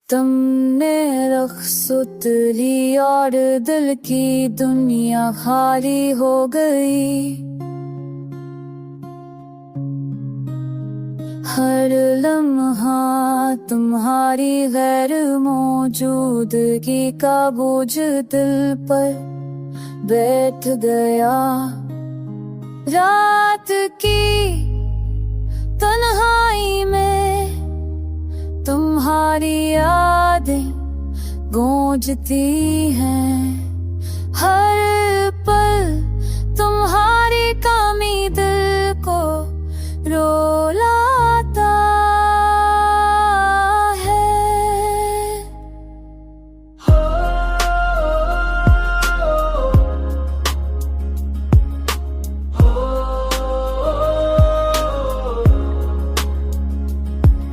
तुमने रुखसत ली और दिल की दुनिया खाली हो गई। हर लम्हा तुम्हारी गैर मौजूदगी का बोझ दिल पर बैठ गया। रात की तन्हाई में तुम्हारी यादें गूंजती हैं। हर पल तुम्हारी कमी दिल को रुलाता है।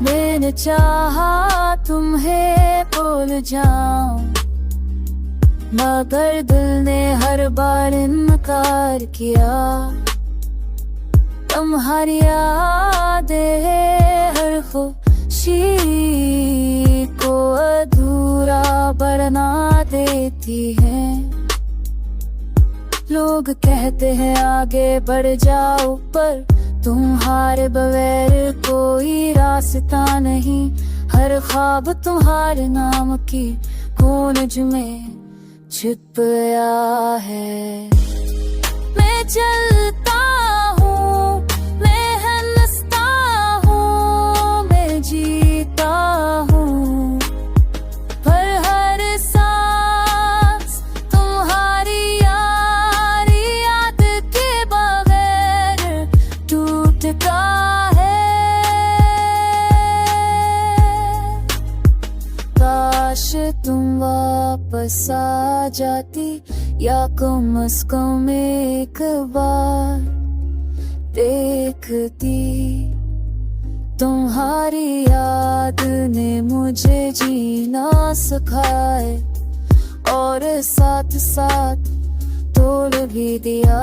मैंने चाहा तुम्हें भूल जाऊं, मगर दिल ने हर बार इनकार किया। तुम्हारी यादें हर खुशी को अधूरा बना देती हैं। लोग कहते हैं आगे बढ़ जाओ, पर तुम्हारे बगैर कोई रास्ता नहीं। हर ख्वाब तुम्हारे नाम की गूंज में छिप गया है। मैं चलता हूँ, मैं हंसता हूँ, मैं जीता हूँ, पर हर सांस तुम्हारी याद के बगैर टूटता है। काश तुम वापस आ जाती, या कम से कम एक बार देखती। तुम्हारी याद ने मुझे जीना सिखाए, और साथ साथ तोड़ भी दिया।